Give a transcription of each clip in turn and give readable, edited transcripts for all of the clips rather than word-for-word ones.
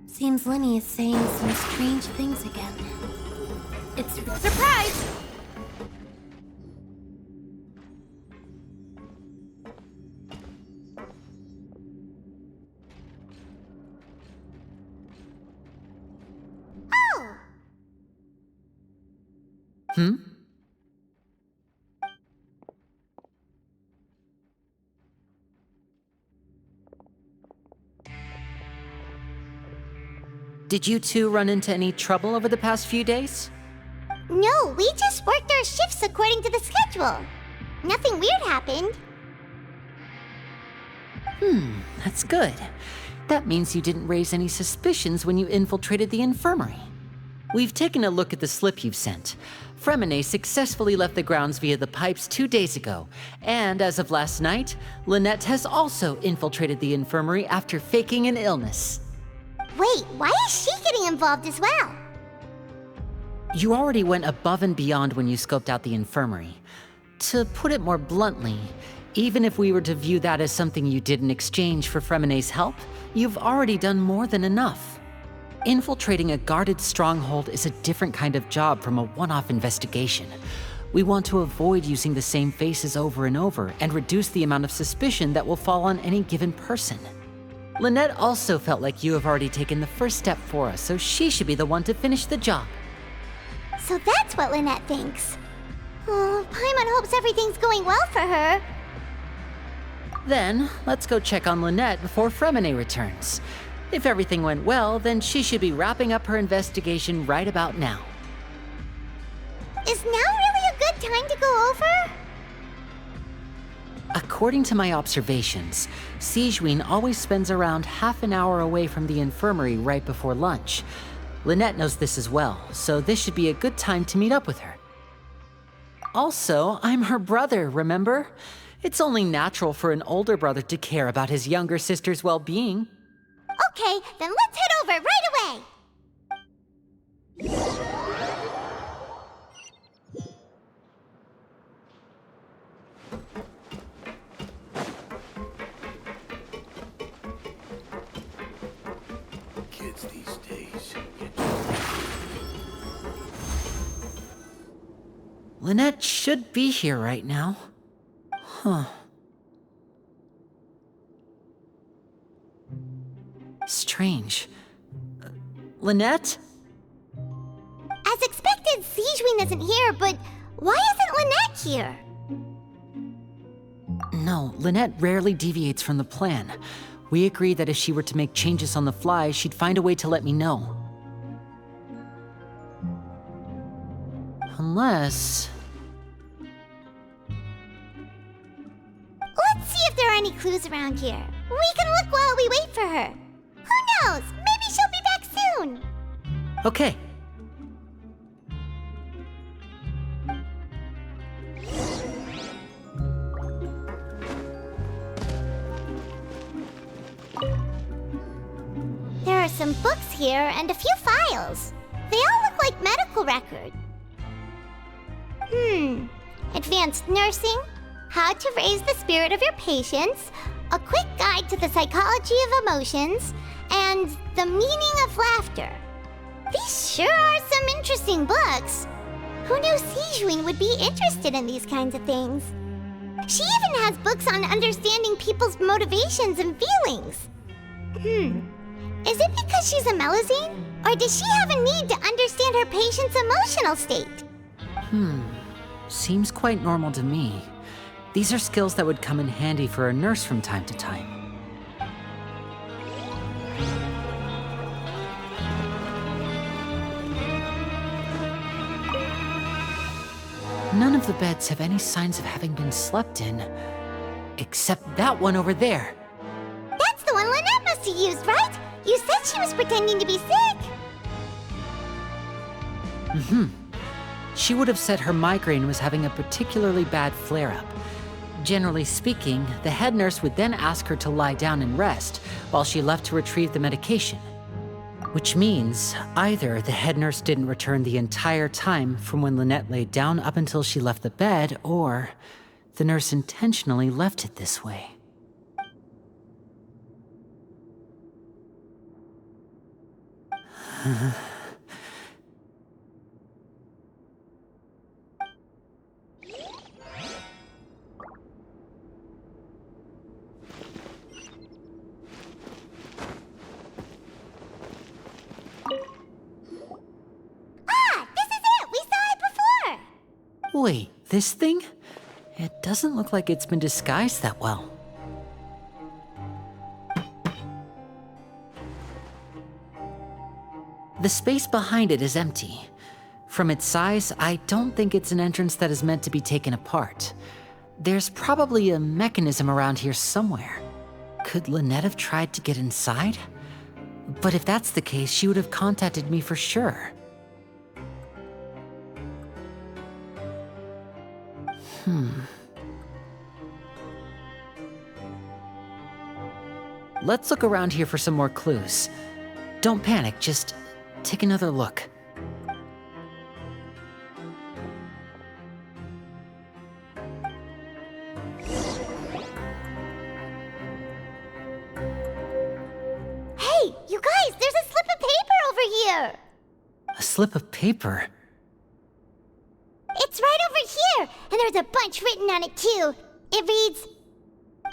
Seems Lynni is saying some strange things again. It's surprise! Oh! Did you two run into any trouble over the past few days? No, we just worked our shifts according to the schedule. Nothing weird happened. That's good. That means you didn't raise any suspicions when you infiltrated the infirmary. We've taken a look at the slip you've sent. Fremine successfully left the grounds via the pipes 2 days ago, and as of last night, Lynette has also infiltrated the infirmary after faking an illness. Wait, why is she getting involved as well? You already went above and beyond when you scoped out the infirmary. To put it more bluntly, even if we were to view that as something you did in exchange for Fremine's help, you've already done more than enough. Infiltrating a guarded stronghold is a different kind of job from a one-off investigation. We want to avoid using the same faces over and over and reduce the amount of suspicion that will fall on any given person. Lynette also felt like you have already taken the first step for us, so she should be the one to finish the job. So that's what Lynette thinks. Oh, Paimon hopes everything's going well for her. Then, let's go check on Lynette before Fremine returns. If everything went well, then she should be wrapping up her investigation right about now. Is now really a good time to go over? According to my observations, Sigewinne always spends around half an hour away from the infirmary right before lunch. Lynette knows this as well, so this should be a good time to meet up with her. Also, I'm her brother, remember? It's only natural for an older brother to care about his younger sister's well-being. Okay, then let's head over right away! Kids these days Lynette should be here right now. Huh. Strange. Lynette? As expected, Sigewinne isn't here, but why isn't Lynette here? No, Lynette rarely deviates from the plan. We agreed that if she were to make changes on the fly, she'd find a way to let me know. Unless... Let's see if there are any clues around here. We can look while we wait for her. Who knows? Maybe she'll be back soon. Okay. There are some books here and a few files. They all look like medical records. Advanced nursing, how to raise the spirit of your patients, a quick guide to the psychology of emotions, and the meaning of laughter. These sure are some interesting books. Who knew Sigewinne would be interested in these kinds of things? She even has books on understanding people's motivations and feelings. Is it because she's a Melusine? Or does she have a need to understand her patient's emotional state? Seems quite normal to me. These are skills that would come in handy for a nurse from time to time. None of the beds have any signs of having been slept in, except that one over there. That's the one Lynette must have used, right? You said she was pretending to be sick. She would have said her migraine was having a particularly bad flare-up. Generally speaking, the head nurse would then ask her to lie down and rest while she left to retrieve the medication. Which means either the head nurse didn't return the entire time from when Lynette laid down up until she left the bed, or the nurse intentionally left it this way. This is it! We saw it before! Wait, this thing? It doesn't look like it's been disguised that well. The space behind it is empty. From its size, I don't think it's an entrance that is meant to be taken apart. There's probably a mechanism around here somewhere. Could Lynette have tried to get inside? But if that's the case, she would have contacted me for sure. Let's look around here for some more clues. Don't panic, just take another look. Hey, you guys, there's a slip of paper over here! A slip of paper? It's right over here, and there's a bunch written on it too. It reads,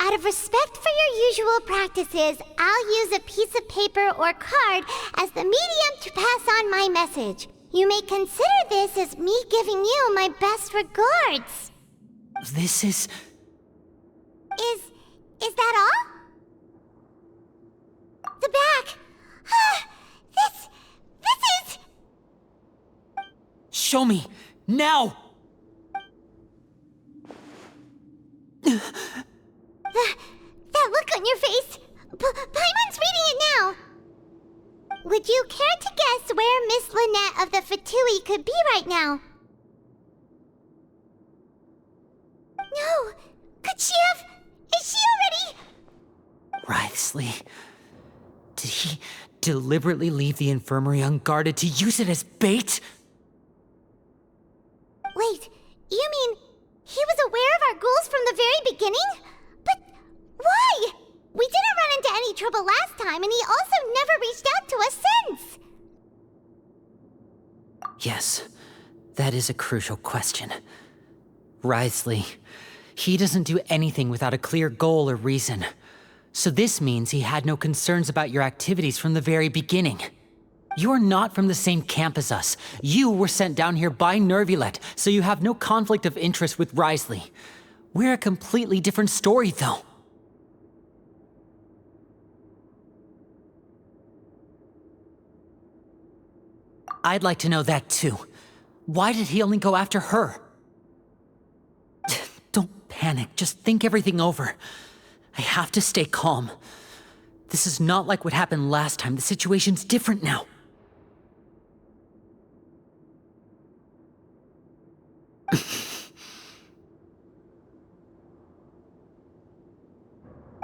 "Out of respect for your usual practices, I'll use a piece of paper or card as the medium to pass on my message. You may consider this as me giving you my best regards." This is... Is that all? The back. This is... Show me! Now! That look on your face. Paimon's reading it now. Would you care to guess where Miss Lynette of the Fatui could be right now? No. Could she have... Is she already... Writhsley. Did he deliberately leave the infirmary unguarded to use it as bait? Wait, you mean he was aware of our goals from the very beginning? But why? We didn't run into any trouble last time, and he also never reached out to us since. Yes, that is a crucial question. Writhsley, he doesn't do anything without a clear goal or reason. So this means he had no concerns about your activities from the very beginning. You're not from the same camp as us. You were sent down here by Nervulet, so you have no conflict of interest with Writhsley. We're a completely different story, though. I'd like to know that, too. Why did he only go after her? Don't panic, just think everything over. I have to stay calm. This is not like what happened last time. The situation's different now.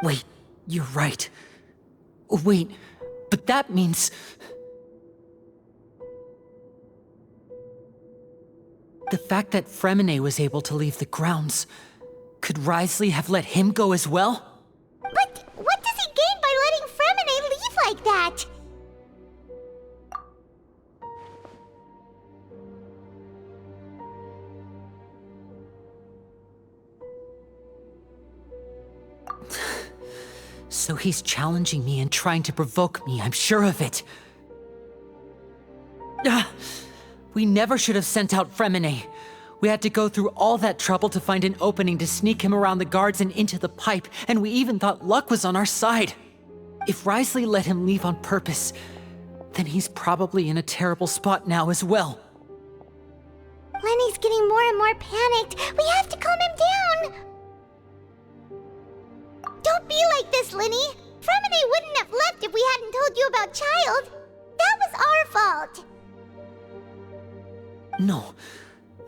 Wait, you're right. Wait, but that means... The fact that Fremine was able to leave the grounds, could Writhsley have let him go as well? But what does he gain by letting Fremine leave like that? So he's challenging me and trying to provoke me, I'm sure of it. We never should have sent out Fremine. We had to go through all that trouble to find an opening to sneak him around the guards and into the pipe, and we even thought luck was on our side. If Writhsley let him leave on purpose, then he's probably in a terrible spot now as well. Lenny's getting more and more panicked. We have to calm him down. Don't be like this, Linny. Fremine wouldn't have left if we hadn't told you about Child. That was our fault. No,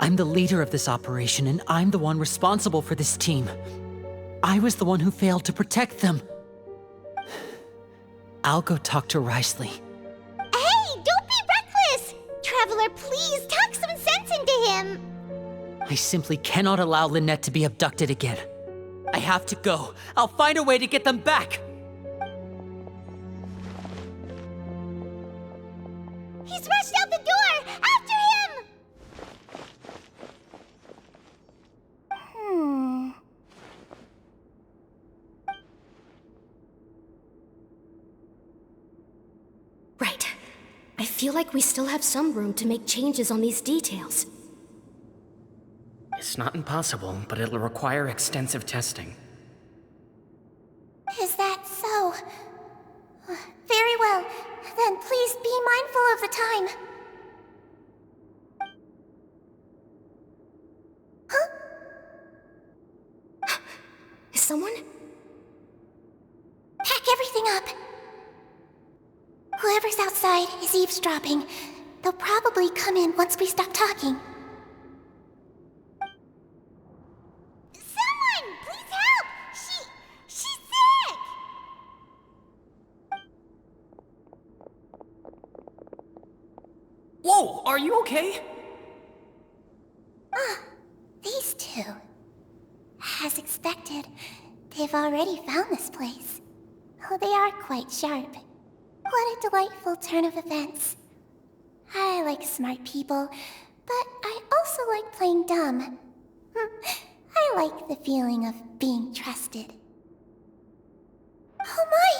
I'm the leader of this operation, and I'm the one responsible for this team. I was the one who failed to protect them. I'll go talk to Writhsley. Hey, don't be reckless! Traveler, please talk some sense into him. I simply cannot allow Lynette to be abducted again. I have to go. I'll find a way to get them back! He's rushed out the door! After him! Right. I feel like we still have some room to make changes on these details. It's not impossible, but it'll require extensive testing. Is that so? Very well. Then please be mindful of the time. Huh? Is someone? Pack everything up. Whoever's outside is eavesdropping. They'll probably come in once we stop talking. Someone! Please help! She's sick! Whoa, are you okay? These two. As expected, they've already found this place. Oh, they are quite sharp. What a delightful turn of events. I like smart people, but I also like playing dumb. I like the feeling of being trusted. Oh my!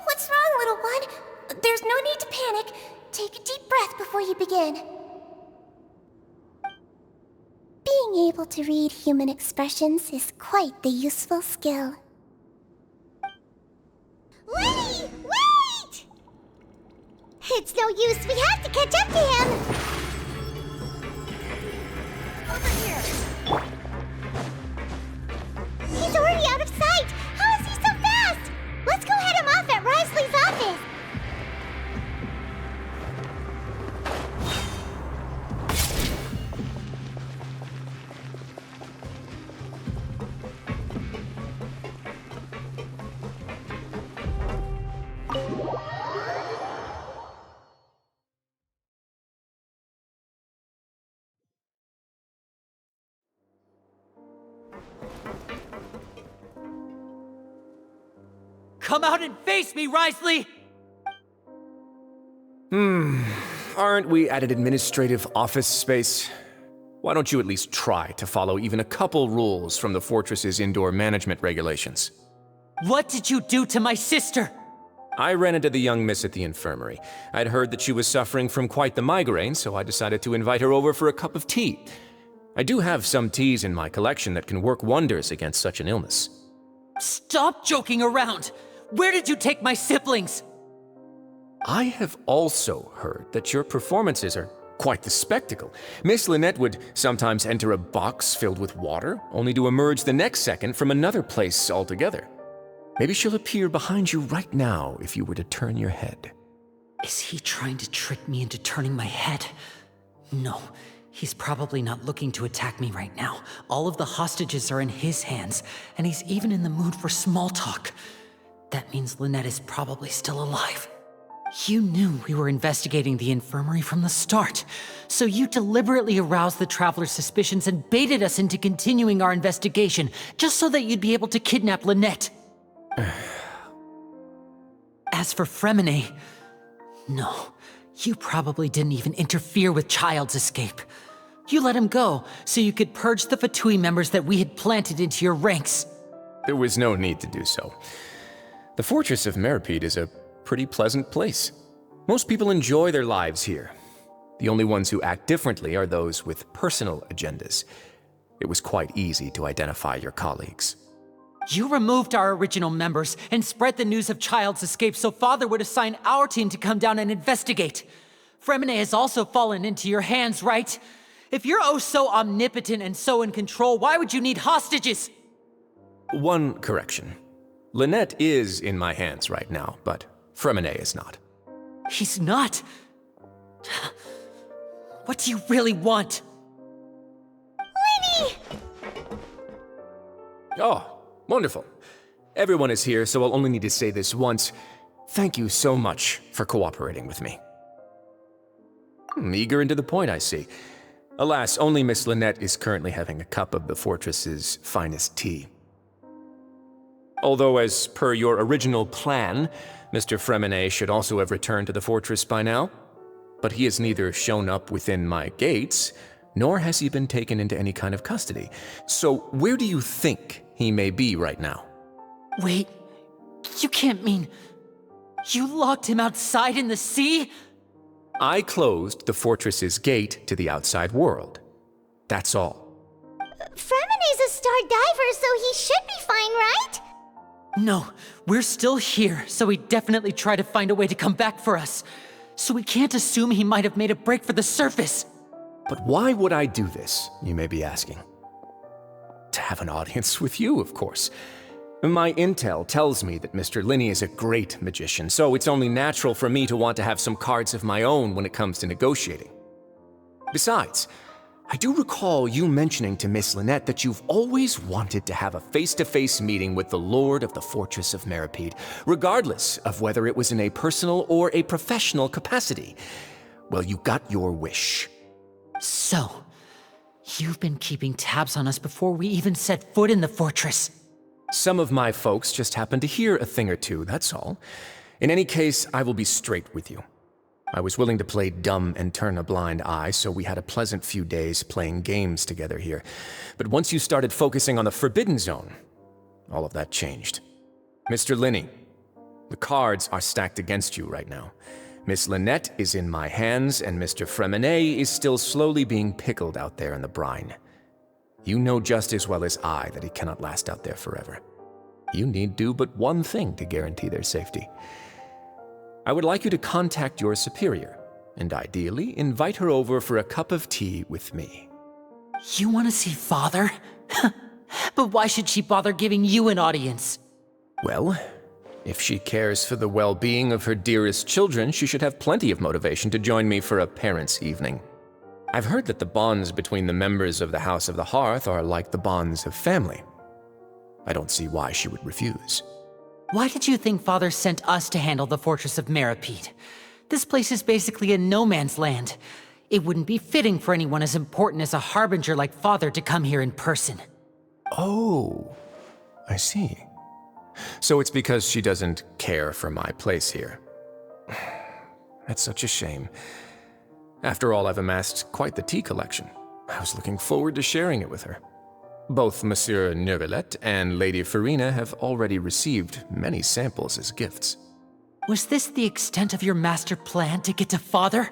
What's wrong, little one? There's no need to panic. Take a deep breath before you begin. Being able to read human expressions is quite the useful skill. Lynni! Wait! It's no use, we have to catch up to him! Over here! He's already out of sight! How is he so fast? Let's go head him off at Risley's office! Come out and face me, Risley! Aren't we at an administrative office space? Why don't you at least try to follow even a couple rules from the fortress's indoor management regulations? What did you do to my sister? I ran into the young miss at the infirmary. I'd heard that she was suffering from quite the migraine, so I decided to invite her over for a cup of tea. I do have some teas in my collection that can work wonders against such an illness. Stop joking around! Where did you take my siblings? I have also heard that your performances are quite the spectacle. Miss Lynette would sometimes enter a box filled with water, only to emerge the next second from another place altogether. Maybe she'll appear behind you right now if you were to turn your head. Is he trying to trick me into turning my head? No, he's probably not looking to attack me right now. All of the hostages are in his hands, and he's even in the mood for small talk. That means Lynette is probably still alive. You knew we were investigating the infirmary from the start, so you deliberately aroused the Traveler's suspicions and baited us into continuing our investigation, just so that you'd be able to kidnap Lynette. As for Fremine, no, you probably didn't even interfere with Child's escape. You let him go, so you could purge the Fatui members that we had planted into your ranks. There was no need to do so. The Fortress of Meripede is a pretty pleasant place. Most people enjoy their lives here. The only ones who act differently are those with personal agendas. It was quite easy to identify your colleagues. You removed our original members and spread the news of Child's escape so Father would assign our team to come down and investigate. Fremine has also fallen into your hands, right? If you're oh so omnipotent and so in control, why would you need hostages? One correction. Lynette is in my hands right now, but Fremine is not. He's not? What do you really want? Lynni! Oh, wonderful. Everyone is here, so I'll only need to say this once. Thank you so much for cooperating with me. Eager and to the point, I see. Alas, only Miss Lynette is currently having a cup of the fortress's finest tea. Although, as per your original plan, Mr. Fremine should also have returned to the fortress by now. but he has neither shown up within my gates, nor has he been taken into any kind of custody. So where do you think he may be right now? Wait, you can't mean you locked him outside in the sea? I closed the fortress's gate to the outside world. That's all. Fremene's a star diver, so he should be fine, right? No, we're still here, so he definitely tried to find a way to come back for us. So we can't assume he might have made a break for the surface. But why would I do this, you may be asking? To have an audience with you, of course. My intel tells me that Mr. Lynni is a great magician, so it's only natural for me to want to have some cards of my own when it comes to negotiating. Besides, I do recall you mentioning to Miss Lynette that you've always wanted to have a face-to-face meeting with the Lord of the Fortress of Meripede, regardless of whether it was in a personal or a professional capacity. Well, you got your wish. So, you've been keeping tabs on us before we even set foot in the fortress. Some of my folks just happened to hear a thing or two, that's all. In any case, I will be straight with you. I was willing to play dumb and turn a blind eye, so we had a pleasant few days playing games together here. But once you started focusing on the Forbidden Zone, all of that changed. Mr. Lynni, the cards are stacked against you right now. Miss Lynette is in my hands, and Mr. Fremene is still slowly being pickled out there in the brine. You know just as well as I that he cannot last out there forever. You need do but one thing to guarantee their safety. I would like you to contact your superior, and ideally invite her over for a cup of tea with me. You want to see Father? But why should she bother giving you an audience? Well, if she cares for the well-being of her dearest children, she should have plenty of motivation to join me for a parents' evening. I've heard that the bonds between the members of the House of the Hearth are like the bonds of family. I don't see why she would refuse. Why did you think Father sent us to handle the Fortress of Meripede? This place is basically a no-man's land. It wouldn't be fitting for anyone as important as a harbinger like Father to come here in person. Oh, I see. So it's because she doesn't care for my place here. That's such a shame. After all, I've amassed quite the tea collection. I was looking forward to sharing it with her. Both Monsieur Neuvillette and Lady Farina have already received many samples as gifts. Was this the extent of your master plan to get to Father?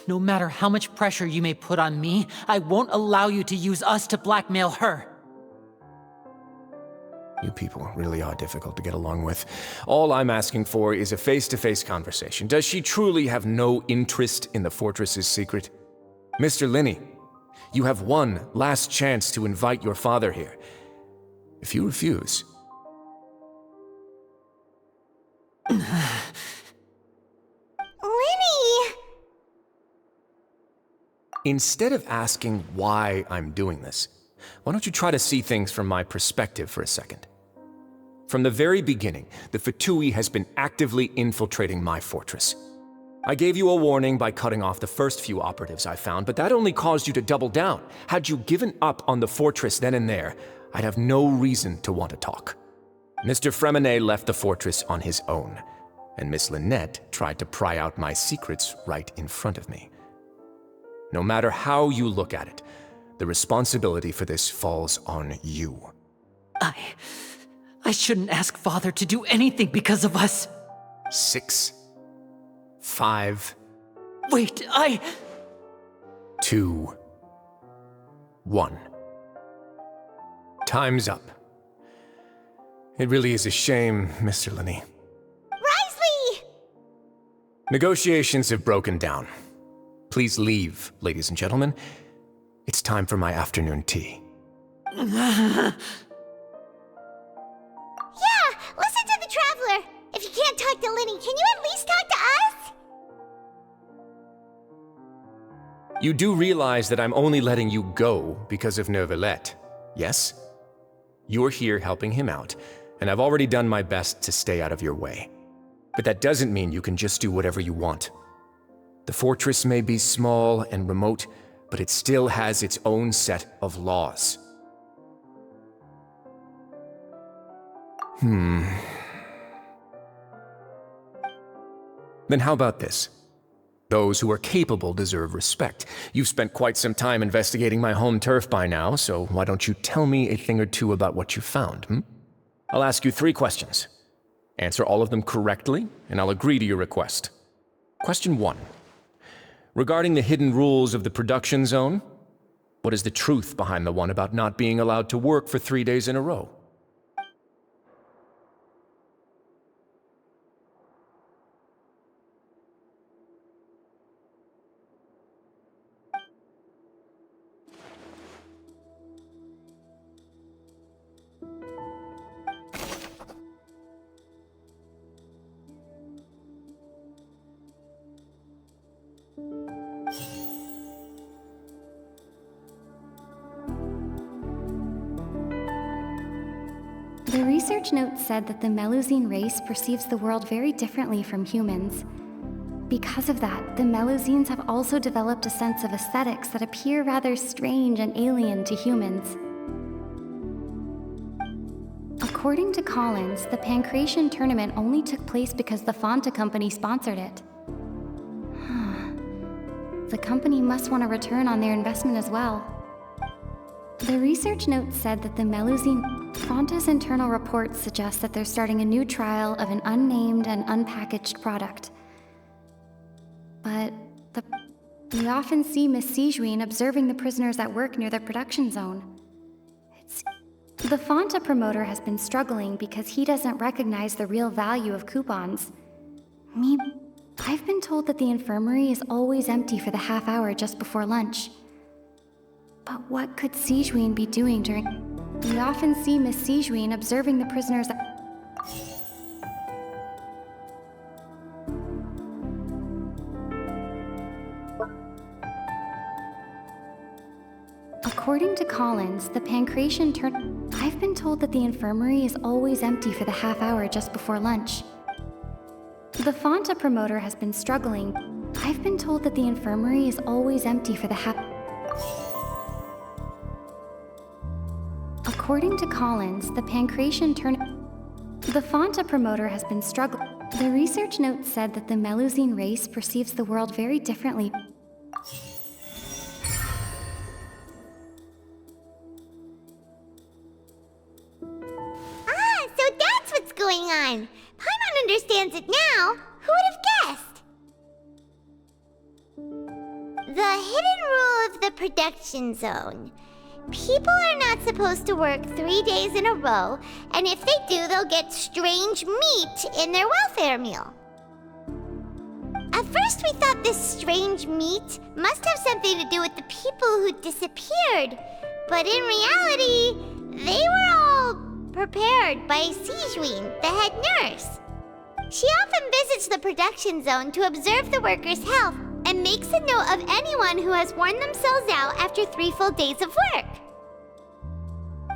No matter how much pressure you may put on me, I won't allow you to use us to blackmail her. You people really are difficult to get along with. All I'm asking for is a face-to-face conversation. Does she truly have no interest in the fortress's secret? Mr. Lynni, you have one last chance to invite your father here. If you refuse... Lynni! Instead of asking why I'm doing this, why don't you try to see things from my perspective for a second? From the very beginning, the Fatui has been actively infiltrating my fortress. I gave you a warning by cutting off the first few operatives I found, but that only caused you to double down. Had you given up on the fortress then and there, I'd have no reason to want to talk. Mr. Fremene left the fortress on his own, and Miss Lynette tried to pry out my secrets right in front of me. No matter how you look at it, the responsibility for this falls on you. I shouldn't ask Father to do anything because of us. 6, 5... Wait, 2, 1. Time's up. It really is a shame, Mr. Lynni. Risley! Negotiations have broken down. Please leave, ladies and gentlemen. It's time for my afternoon tea. Yeah, listen to the Traveler. If you can't talk to Lynni, can you at least talk to us? You do realize that I'm only letting you go because of Neuvillette, yes? You're here helping him out, and I've already done my best to stay out of your way. But that doesn't mean you can just do whatever you want. The fortress may be small and remote, but it still has its own set of laws. Then how about this? Those who are capable deserve respect. You've spent quite some time investigating my home turf by now, so why don't you tell me a thing or two about what you found, hmm? I'll ask you 3 questions. Answer all of them correctly, and I'll agree to your request. Question 1. Regarding the hidden rules of the production zone, what is the truth behind the one about not being allowed to work for 3 days in a row? The research note said that the Melusine race perceives the world very differently from humans. Because of that, the Melusines have also developed a sense of aesthetics that appear rather strange and alien to humans. According to Collins, the Pancration tournament only took place because the Fonta company sponsored it. The company must want a return on their investment as well. The research note said that the Melusine... Fonta's internal reports suggest that they're starting a new trial of an unnamed and unpackaged product. But we often see Miss Sijuin observing the prisoners at work near the production zone. The Fonta promoter has been struggling because he doesn't recognize the real value of coupons. I've been told that the infirmary is always empty for the half hour just before lunch. But what could Sijuin be doing during... We often see Miss Sijuin observing the prisoners... According to Collins, the Pancration I've been told that the infirmary is always empty for the half hour just before lunch. The Fonta promoter has been struggling. I've been told that the infirmary is always empty for the half... According to Collins, the Pancration The Fonta promoter has been struggling. The research note said that the Melusine race perceives the world very differently. So that's what's going on. Paimon understands it now. Who would have guessed? The hidden rule of the production zone. People are not supposed to work 3 days in a row, and if they do, they'll get strange meat in their welfare meal. At first, we thought this strange meat must have something to do with the people who disappeared, but in reality, they were all prepared by Sijuin, the head nurse. She often visits the production zone to observe the workers' health and makes a note of anyone who has worn themselves out after 3 full days of work.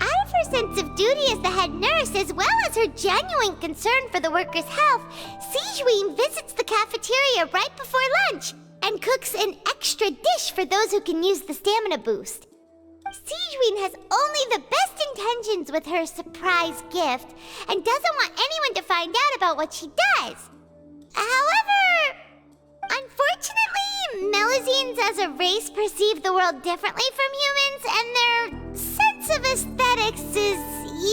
Out of her sense of duty as the head nurse, as well as her genuine concern for the workers' health, Sijuin visits the cafeteria right before lunch and cooks an extra dish for those who can use the stamina boost. Sijuin has only the best intentions with her surprise gift and doesn't want anyone to find out about what she does. However, unfortunately, Melusines as a race perceive the world differently from humans, and their sense of aesthetics is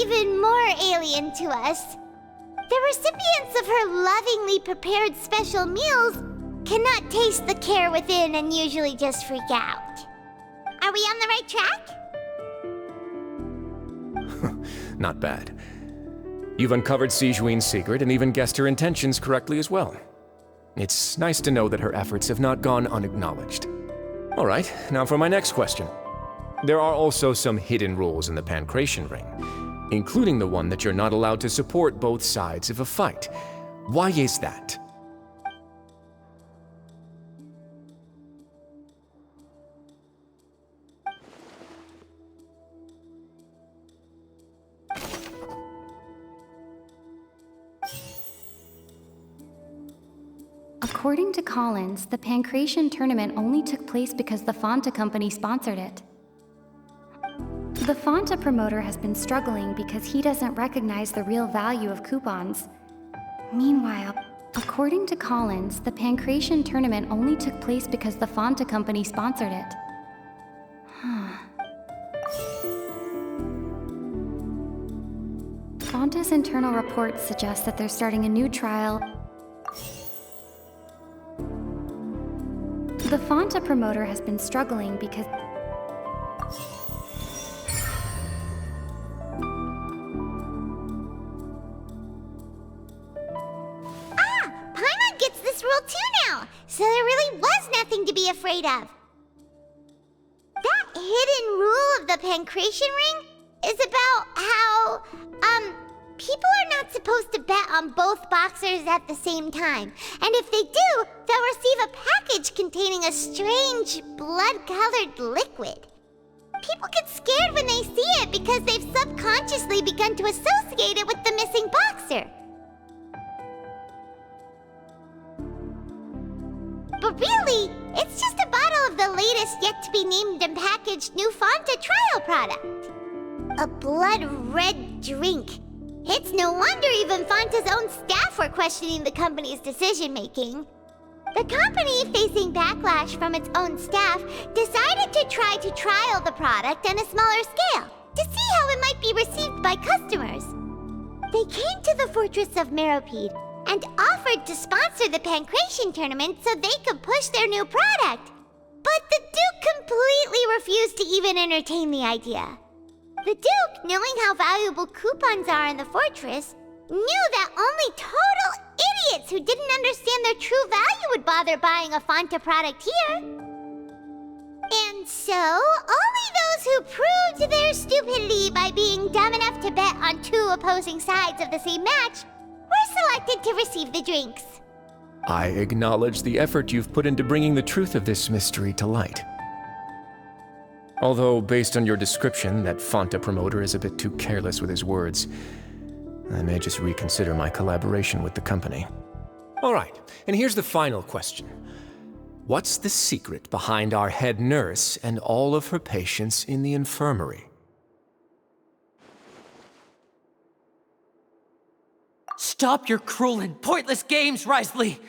even more alien to us. The recipients of her lovingly prepared special meals cannot taste the care within and usually just freak out. Are we on the right track? Not bad. You've uncovered Sijuin's secret and even guessed her intentions correctly as well. It's nice to know that her efforts have not gone unacknowledged. All right, now for my next question. There are also some hidden rules in the Pancration Ring, including the one that you're not allowed to support both sides of a fight. Why is that? According to Collins, the Pancration tournament only took place because the Fonta company sponsored it. The Fonta promoter has been struggling because he doesn't recognize the real value of coupons. Meanwhile, According to Collins, the Pancration tournament only took place because the Fonta company sponsored it. Fonta's internal reports suggest that they're starting a new trial. The Fonta promoter has been struggling because... Paimon gets this rule too now, so there really was nothing to be afraid of. That hidden rule of the Pancration ring is about how, people are not supposed to bet on both boxers at the same time. And if they do, they'll receive a package containing a strange, blood-colored liquid. People get scared when they see it because they've subconsciously begun to associate it with the missing boxer. But really, it's just a bottle of the latest yet-to-be-named and packaged new Fonta trial product. A blood-red drink. It's no wonder even Fonta's own staff were questioning the company's decision-making. The company, facing backlash from its own staff, decided to try to trial the product on a smaller scale to see how it might be received by customers. They came to the fortress of Meropide and offered to sponsor the Pancration tournament so they could push their new product. But the Duke completely refused to even entertain the idea. The Duke, knowing how valuable coupons are in the fortress, knew that only total idiots who didn't understand their true value would bother buying a Fonta product here. And so, only those who proved their stupidity by being dumb enough to bet on two opposing sides of the same match were selected to receive the drinks. I acknowledge the effort you've put into bringing the truth of this mystery to light. Although, based on your description, that Fonta promoter is a bit too careless with his words, I may just reconsider my collaboration with the company. All right, and here's the final question. What's the secret behind our head nurse and all of her patients in the infirmary? Stop your cruel and pointless games, Risley!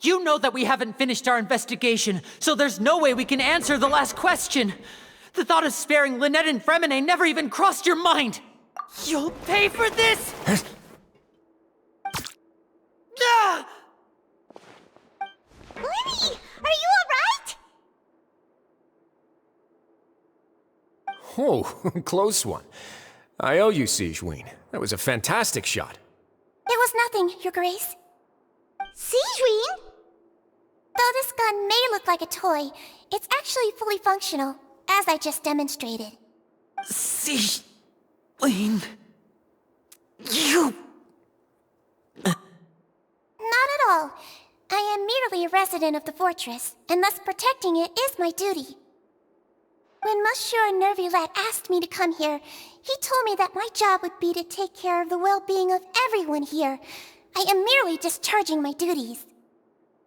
You know that we haven't finished our investigation, so there's no way we can answer the last question! The thought of sparing Lynette and Fremine never even crossed your mind! You'll pay for this! Ah! Lynni, are you alright? Oh, close one. I owe you, Sigewinne. That was a fantastic shot. It was nothing, Your Grace. Sigewinne? Though this gun may look like a toy, it's actually fully functional, as I just demonstrated. Sigewinne... You... Not at all. I am merely a resident of the fortress, and thus protecting it is my duty. When Monsieur Nervilette asked me to come here, he told me that my job would be to take care of the well-being of everyone here. I am merely discharging my duties.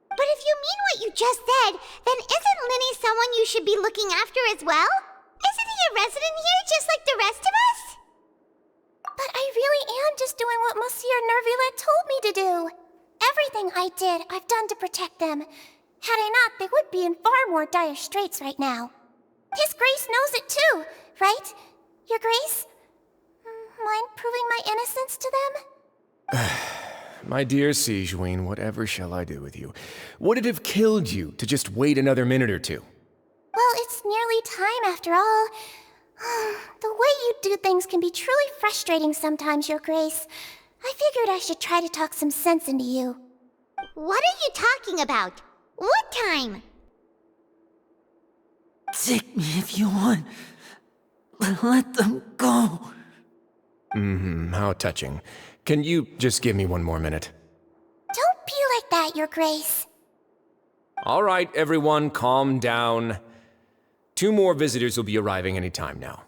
But if you mean what you just said, then isn't Lynni someone you should be looking after as well? Isn't he a resident here just like the rest of us? But I really am just doing what Monsieur Nervilette told me to do. Everything I did, I've done to protect them. Had I not, they would be in far more dire straits right now. His Grace knows it too, right? Your Grace? Mind proving my innocence to them? My dear Sigewinne, whatever shall I do with you? Would it have killed you to just wait another minute or two? Well, it's nearly time after all. The way you do things can be truly frustrating sometimes, Your Grace. I figured I should try to talk some sense into you. What are you talking about? What time? Take me if you want. Let them go. How touching. Can you just give me one more minute? Don't be like that, Your Grace. All right, everyone, calm down. 2 more visitors will be arriving any time now.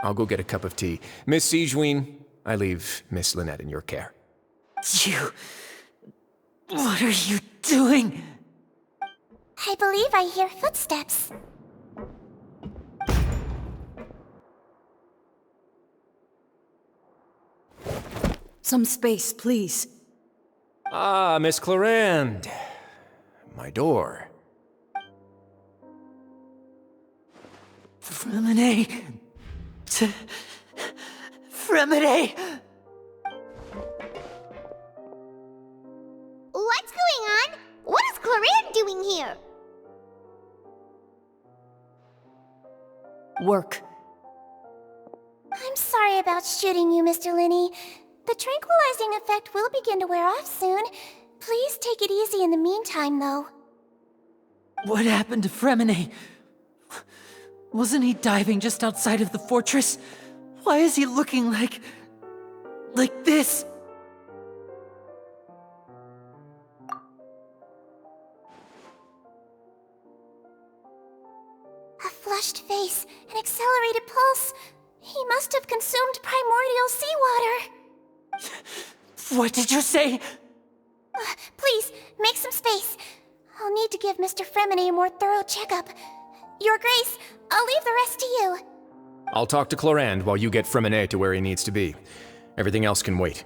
I'll go get a cup of tea. Miss Sigewinne, I leave Miss Lynette in your care. You... What are you doing? I believe I hear footsteps. Some space, please. Ah, Miss Clarand. My door. Fremine! Fremine! What's going on? What is Clarand doing here? Work. I'm sorry about shooting you, Mr. Lynny. The tranquilizing effect will begin to wear off soon. Please take it easy in the meantime, though. What happened to Fremine? Wasn't he diving just outside of the fortress? Why is he looking like this? A flushed face, an accelerated pulse. He must have consumed primordial seawater. What did you say? Please, make some space. I'll need to give Mr. Fremine a more thorough checkup. Your Grace, I'll leave the rest to you. I'll talk to Clarand while you get Fremine to where he needs to be. Everything else can wait.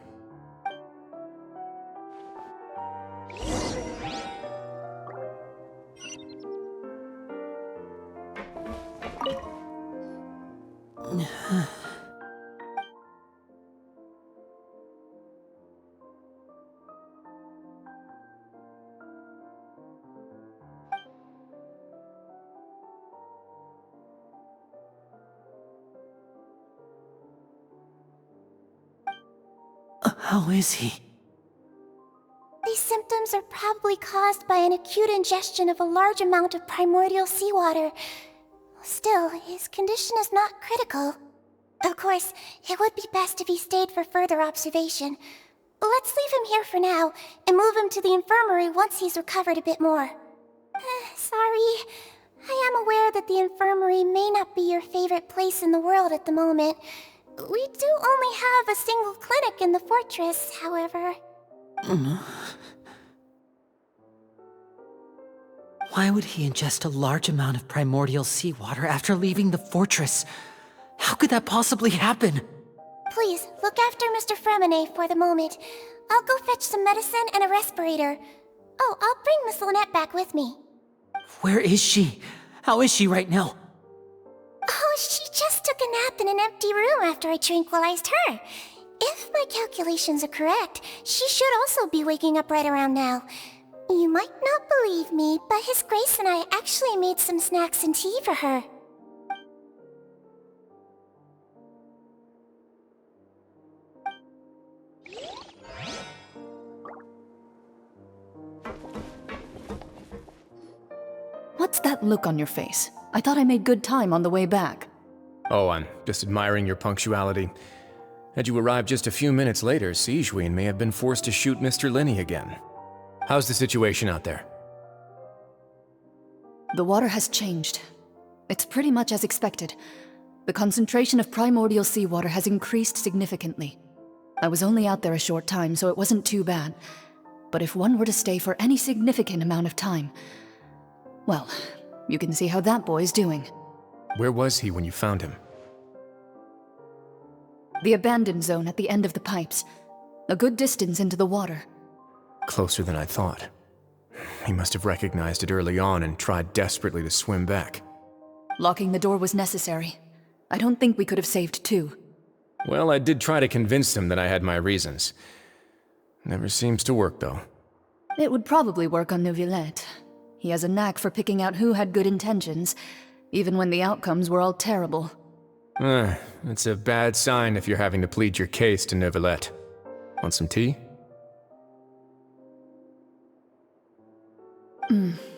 How is he? These symptoms are probably caused by an acute ingestion of a large amount of primordial seawater. Still, his condition is not critical. Of course, it would be best if he stayed for further observation. Let's leave him here for now, and move him to the infirmary once he's recovered a bit more. Sorry. I am aware that the infirmary may not be your favorite place in the world at the moment. We do only have a single clinic in the fortress, however. Why would he ingest a large amount of primordial seawater after leaving the fortress? How could that possibly happen? Please, look after Mr. Fremine for the moment. I'll go fetch some medicine and a respirator. Oh, I'll bring Miss Lynette back with me. Where is she? How is she right now? Oh, she just took a nap in an empty room after I tranquilized her. If my calculations are correct, she should also be waking up right around now. You might not believe me, but His Grace and I actually made some snacks and tea for her. What's that look on your face? I thought I made good time on the way back. Oh, I'm just admiring your punctuality. Had you arrived just a few minutes later, Sigewinne may have been forced to shoot Mr. Lynny again. How's the situation out there? The water has changed. It's pretty much as expected. The concentration of primordial seawater has increased significantly. I was only out there a short time, so it wasn't too bad. But if one were to stay for any significant amount of time, well, you can see how that boy's doing. Where was he when you found him? The abandoned zone at the end of the pipes. A good distance into the water. Closer than I thought. He must have recognized it early on and tried desperately to swim back. Locking the door was necessary. I don't think we could have saved two. Well, I did try to convince him that I had my reasons. Never seems to work, though. It would probably work on Neuvillette. He has a knack for picking out who had good intentions, even when the outcomes were all terrible. It's a bad sign if you're having to plead your case to Neuvillette. Want some tea?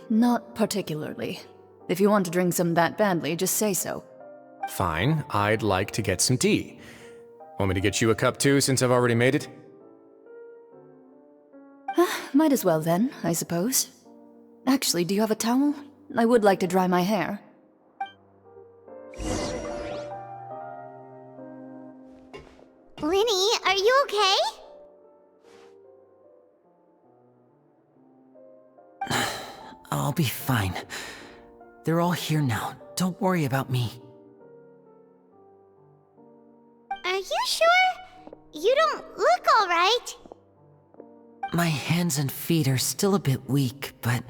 Not particularly. If you want to drink some that badly, just say so. Fine, I'd like to get some tea. Want me to get you a cup too, since I've already made it? Might as well then, I suppose. Actually, do you have a towel? I would like to dry my hair. Lynny, are you okay? I'll be fine. They're all here now. Don't worry about me. Are you sure? You don't look alright. My hands and feet are still a bit weak, but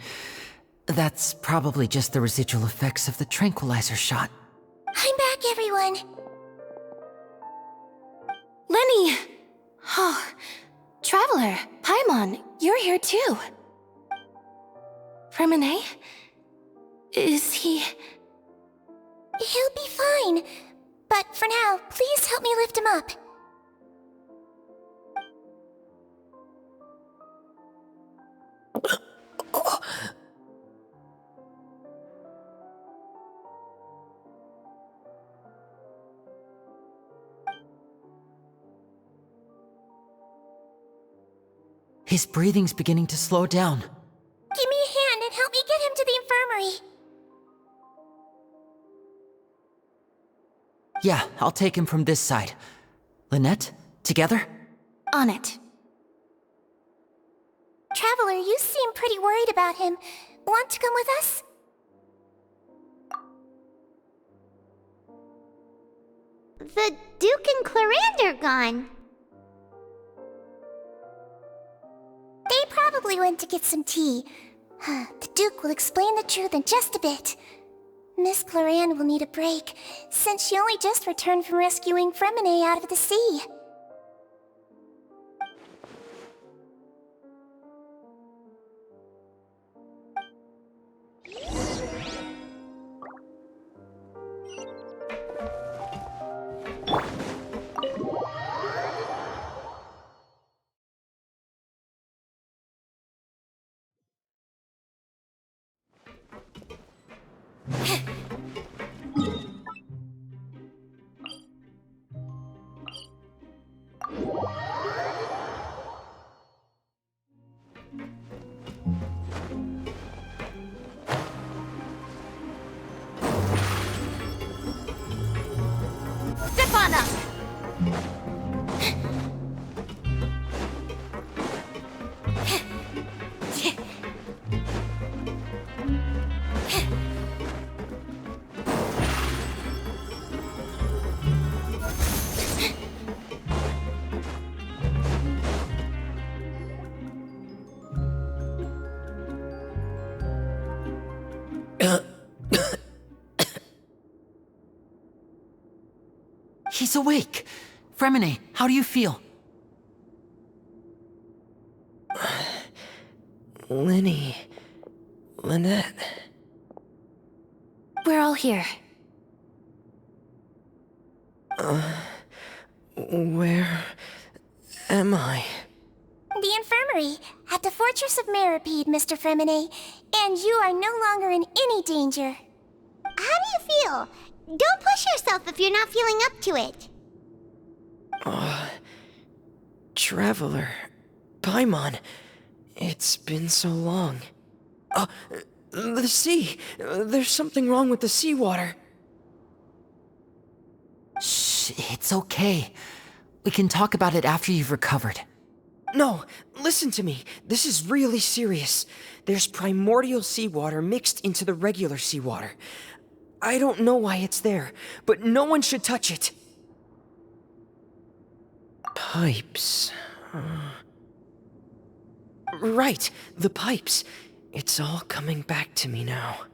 that's probably just the residual effects of the tranquilizer shot. I'm back, everyone. Lynnie! Oh, Traveler, Paimon, you're here too. Remine? Is he... He'll be fine. But for now, please help me lift him up. His breathing's beginning to slow down. Give me a hand and help me get him to the infirmary. Yeah, I'll take him from this side. Lynette, together? On it. Traveler, you seem pretty worried about him. Want to come with us? The Duke and Clarande are gone. They probably went to get some tea. The Duke will explain the truth in just a bit. Miss Clarande will need a break, since she only just returned from rescuing Fremine out of the sea. Step on up! He's awake! Fremine, how do you feel? Lynni... Lynette... We're all here. Where... am I? The infirmary, at the Fortress of Meripede, Mr. Fremine, and you are no longer in any danger. How do you feel? Don't push yourself if you're not feeling up to it. Traveler... Paimon... It's been so long. The sea! There's something wrong with the seawater. Shh, it's okay. We can talk about it after you've recovered. No, listen to me. This is really serious. There's primordial seawater mixed into the regular seawater. I don't know why it's there, but no one should touch it. Pipes... Right, the pipes. It's all coming back to me now.